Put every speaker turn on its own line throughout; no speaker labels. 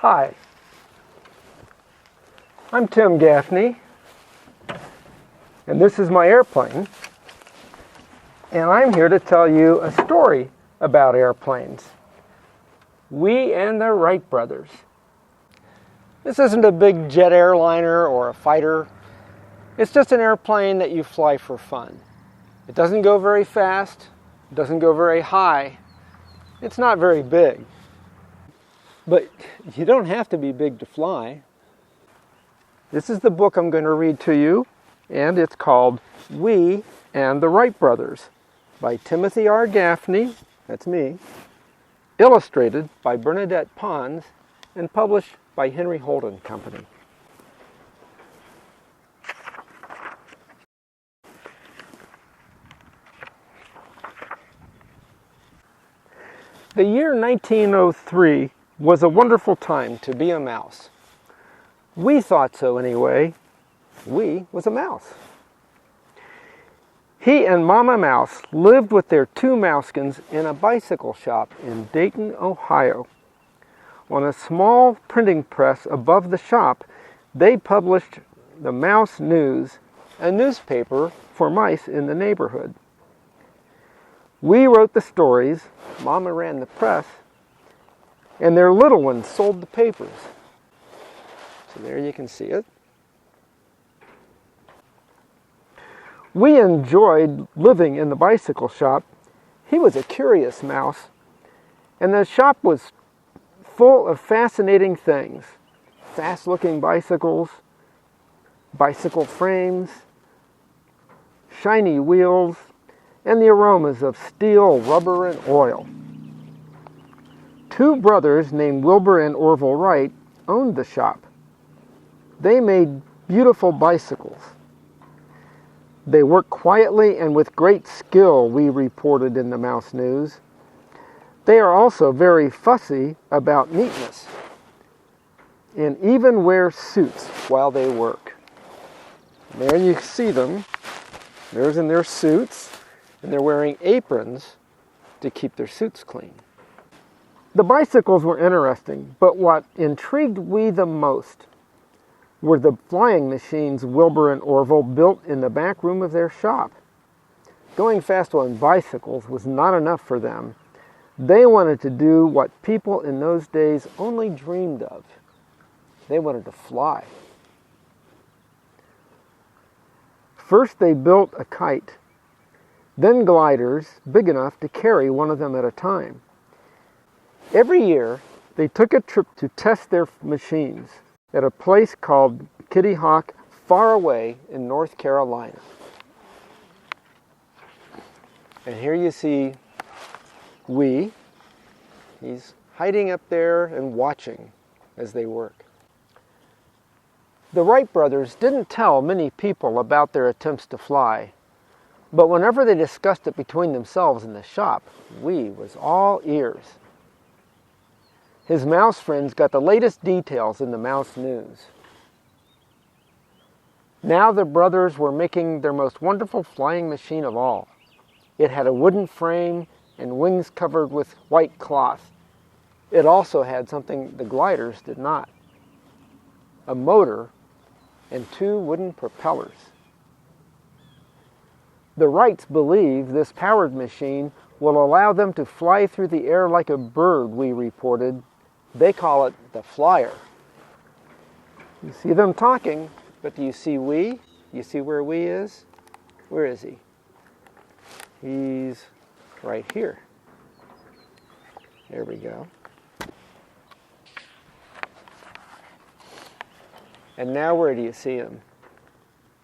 Hi, I'm Tim Gaffney, and this is my airplane, and I'm here to tell you a story about airplanes. We and the Wright brothers. This isn't a big jet airliner or a fighter. It's just an airplane that you fly for fun. It doesn't go very fast, it doesn't go very high, it's not very big. But you don't have to be big to fly. This is the book I'm going to read to you, and it's called We and the Wright Brothers by Timothy R. Gaffney, that's me, illustrated by Bernadette Pons, and published by Henry Holden Company. The year 1903 was a wonderful time to be a mouse. We thought so anyway. We was a mouse. He and Mama Mouse lived with their two mouseskins in a bicycle shop in Dayton, Ohio. On a small printing press above the shop, they published the Mouse News, a newspaper for mice in the neighborhood. We wrote the stories, Mama ran the press, and their little ones sold the papers. So there you can see it. We enjoyed living in the bicycle shop. He was a curious mouse, and the shop was full of fascinating things. Fast-looking bicycles, bicycle frames, shiny wheels, and the aromas of steel, rubber, and oil. Two brothers named Wilbur and Orville Wright owned the shop. They made beautiful bicycles. They worked quietly and with great skill, we reported in the Mouse News. They are also very fussy about neatness and even wear suits while they work. There you see them. There's in their suits, and they're wearing aprons to keep their suits clean. The bicycles were interesting, but what intrigued we the most were the flying machines Wilbur and Orville built in the back room of their shop. Going fast on bicycles was not enough for them. They wanted to do what people in those days only dreamed of. They wanted to fly. First they built a kite, then gliders big enough to carry one of them at a time. Every year, they took a trip to test their machines at a place called Kitty Hawk, far away in North Carolina. And here you see he's hiding up there and watching as they work. The Wright brothers didn't tell many people about their attempts to fly, but whenever they discussed it between themselves in the shop, was all ears. His mouse friends got the latest details in the Mouse News. Now the brothers were making their most wonderful flying machine of all. It had a wooden frame and wings covered with white cloth. It also had something the gliders did not: a motor and two wooden propellers. The Wrights believe this powered machine will allow them to fly through the air like a bird, we reported. They call it the flyer. You see them talking, but do you see we? You see where we is? Where is he? He's right here. There we go. And now where do you see him?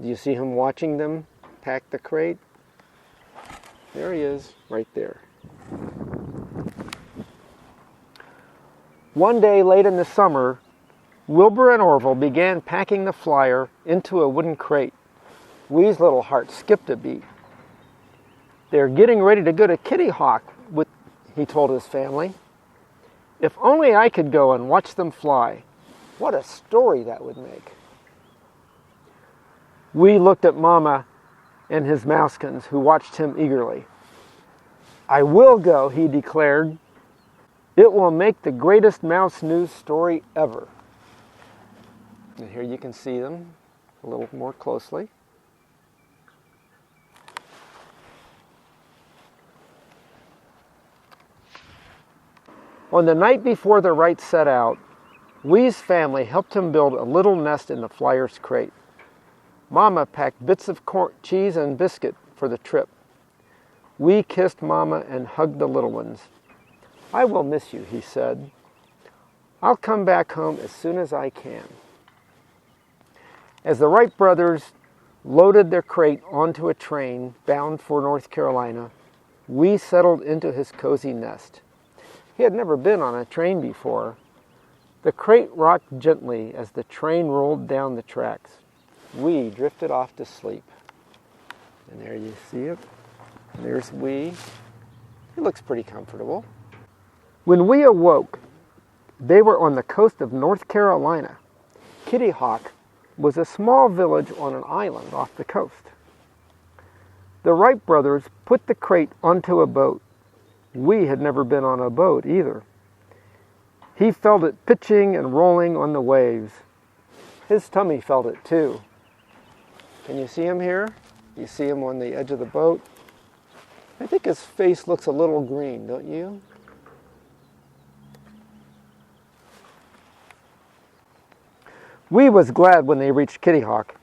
Do you see him watching them pack the crate? There he is, right there. One day late in the summer, Wilbur and Orville began packing the flyer into a wooden crate. Wee's little heart skipped a beat. They're getting ready to go to Kitty Hawk, he told his family. If only I could go and watch them fly. What a story that would make. Wee looked at Mama and his mouseskins, who watched him eagerly. I will go, he declared. It will make the greatest mouse news story ever. And here you can see them a little more closely. On the night before the Wright set out, Wee's family helped him build a little nest in the flyer's crate. Mama packed bits of cheese and biscuit for the trip. Wee kissed Mama and hugged the little ones. "I will miss you," he said. "I'll come back home as soon as I can." As the Wright brothers loaded their crate onto a train bound for North Carolina, Wee settled into his cozy nest. He had never been on a train before. The crate rocked gently as the train rolled down the tracks. Wee drifted off to sleep. And there you see it. There's Wee. He looks pretty comfortable. When Wee awoke, they were on the coast of North Carolina. Kitty Hawk was a small village on an island off the coast. The Wright brothers put the crate onto a boat. Wee had never been on a boat either. He felt it pitching and rolling on the waves. His tummy felt it too. Can you see him here? You see him on the edge of the boat? I think his face looks a little green, don't you? Wee was glad when they reached Kitty Hawk.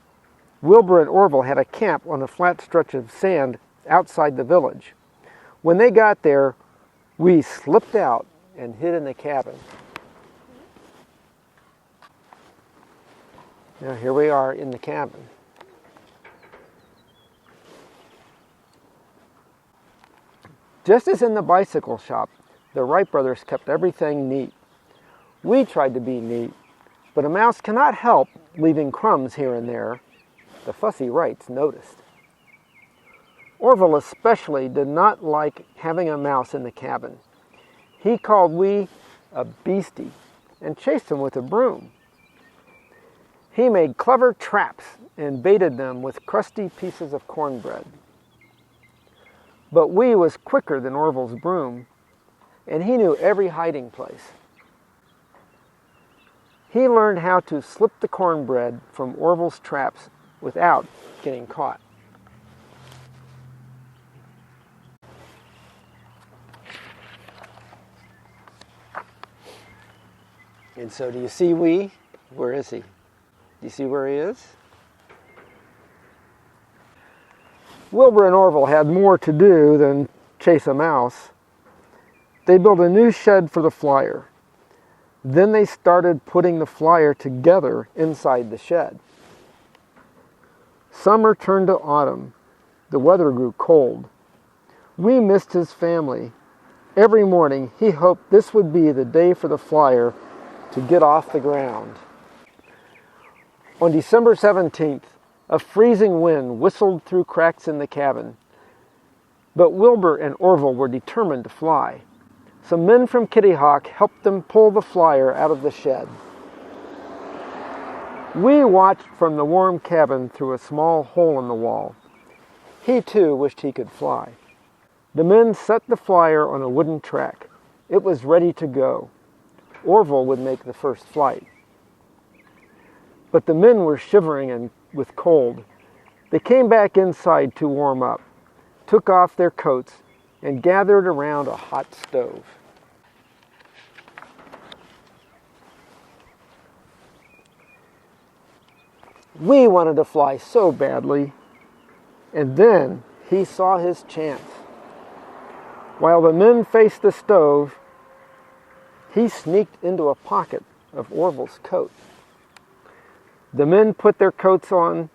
Wilbur and Orville had a camp on a flat stretch of sand outside the village. When they got there, Wee slipped out and hid in the cabin. Now here we are in the cabin. Just as in the bicycle shop, the Wright brothers kept everything neat. Wee tried to be neat, but a mouse cannot help leaving crumbs here and there. The fussy Wrights noticed. Orville especially did not like having a mouse in the cabin. He called Wee a beastie and chased him with a broom. He made clever traps and baited them with crusty pieces of cornbread. But Wee was quicker than Orville's broom, and he knew every hiding place. He learned how to slip the cornbread from Orville's traps without getting caught. And so do you see Wee? Where is he? Do you see where he is? Wilbur and Orville had more to do than chase a mouse. They built a new shed for the flyer. Then they started putting the flyer together inside the shed. Summer turned to autumn. The weather grew cold. Wee missed his family. Every morning he hoped this would be the day for the flyer to get off the ground. On December 17th, a freezing wind whistled through cracks in the cabin. But Wilbur and Orville were determined to fly. Some men from Kitty Hawk helped them pull the flyer out of the shed. Wee watched from the warm cabin through a small hole in the wall. He too wished he could fly. The men set the flyer on a wooden track. It was ready to go. Orville would make the first flight. But the men were shivering and with cold. They came back inside to warm up, took off their coats, and gathered around a hot stove. Wee wanted to fly so badly, and then he saw his chance. While the men faced the stove, he sneaked into a pocket of Orville's coat. The men put their coats on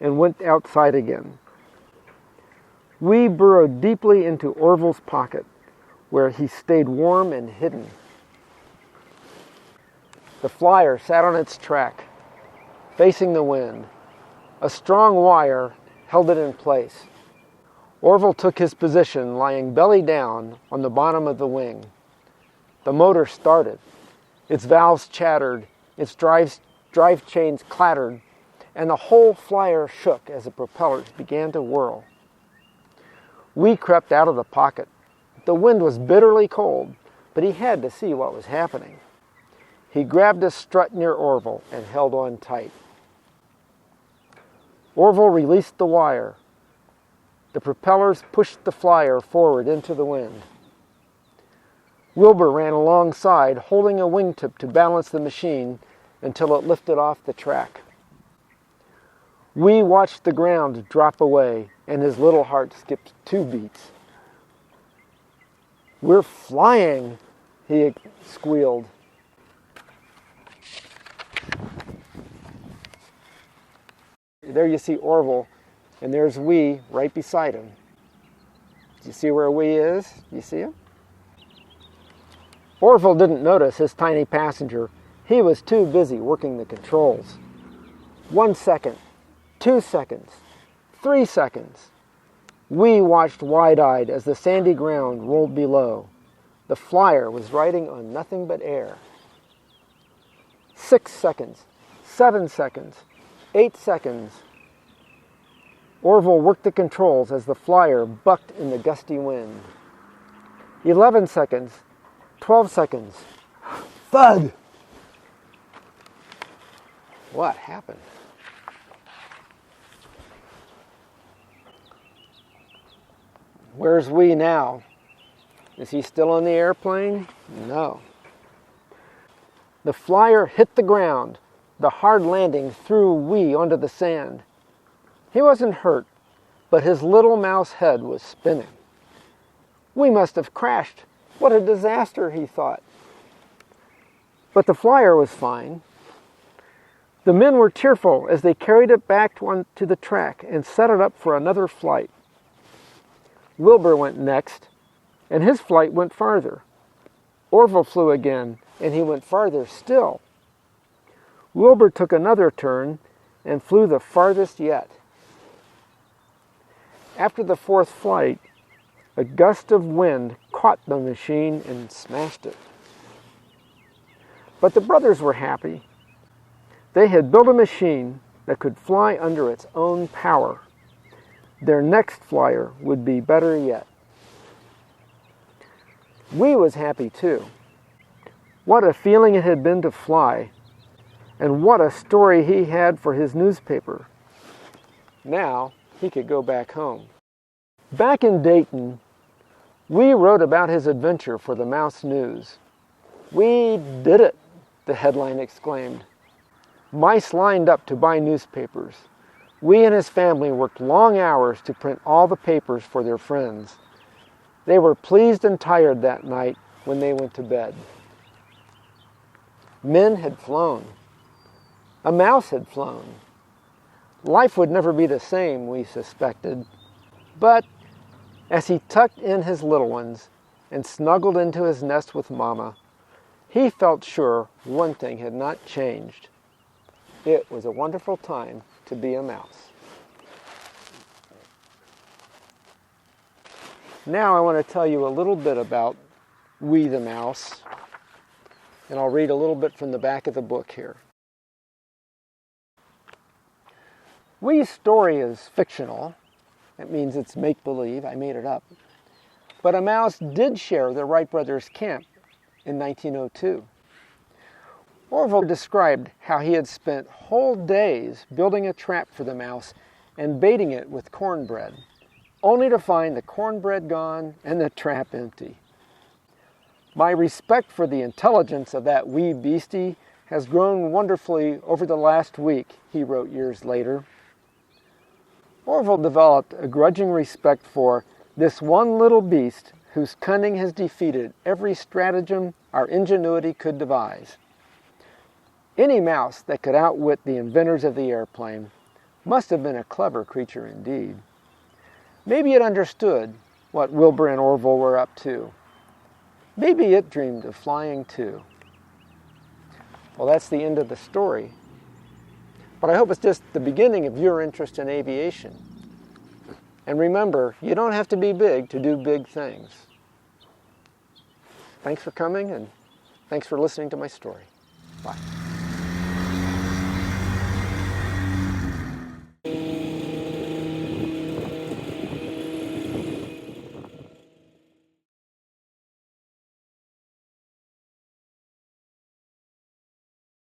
and went outside again. Wee burrowed deeply into Orville's pocket, where he stayed warm and hidden. The flyer sat on its track, facing the wind. A strong wire held it in place. Orville took his position, lying belly down on the bottom of the wing. The motor started. Its valves chattered, its drive chains clattered, and the whole flyer shook as the propellers began to whirl. Wee crept out of the pocket. The wind was bitterly cold, but he had to see what was happening. He grabbed a strut near Orville and held on tight. Orville released the wire. The propellers pushed the flyer forward into the wind. Wilbur ran alongside, holding a wingtip to balance the machine until it lifted off the track. We watched the ground drop away, and his little heart skipped 2 beats. "We're flying," he squealed. There you see Orville, and there's Wee right beside him. Do you see where Wee is? You see him? Orville didn't notice his tiny passenger. He was too busy working the controls. 1 second, 2 seconds, 3 seconds. We watched wide-eyed as the sandy ground rolled below. The flyer was riding on nothing but air. 6 seconds, 7 seconds, 8 seconds. Orville worked the controls as the flyer bucked in the gusty wind. 11 seconds, 12 seconds. Thud! What happened? Where's Wee now? Is he still on the airplane? No. The flyer hit the ground. The hard landing threw Wee onto the sand. He wasn't hurt, but his little mouse head was spinning. We must have crashed. What a disaster, he thought. But the flyer was fine. The men were tearful as they carried it back to the track and set it up for another flight. Wilbur went next, and his flight went farther. Orville flew again, and he went farther still. Wilbur took another turn and flew the farthest yet. After the 4th flight, a gust of wind caught the machine and smashed it. But the brothers were happy. They had built a machine that could fly under its own power. Their next flyer would be better yet. Wee was happy too. What a feeling it had been to fly, and what a story he had for his newspaper. Now he could go back home. Back in Dayton, Wee wrote about his adventure for the Mouse News. "We did it," the headline exclaimed. Mice lined up to buy newspapers. Wee and his family worked long hours to print all the papers for their friends. They were pleased and tired that night when they went to bed. Men had flown. A mouse had flown. Life would never be the same, we suspected. But as he tucked in his little ones and snuggled into his nest with Mama, he felt sure one thing had not changed. It was a wonderful time to be a mouse. Now I want to tell you a little bit about Wee the Mouse, and I'll read a little bit from the back of the book here. Wee's story is fictional. That means it's make-believe. I made it up. But a mouse did share the Wright brothers' camp in 1902. Orville described how he had spent whole days building a trap for the mouse and baiting it with cornbread, only to find the cornbread gone and the trap empty. My respect for the intelligence of that wee beastie has grown wonderfully over the last week, he wrote years later. Orville developed a grudging respect for this one little beast whose cunning has defeated every stratagem our ingenuity could devise. Any mouse that could outwit the inventors of the airplane must have been a clever creature indeed. Maybe it understood what Wilbur and Orville were up to. Maybe it dreamed of flying too. Well, that's the end of the story. But I hope it's just the beginning of your interest in aviation. And remember, you don't have to be big to do big things. Thanks for coming, and thanks for listening to my story. Bye.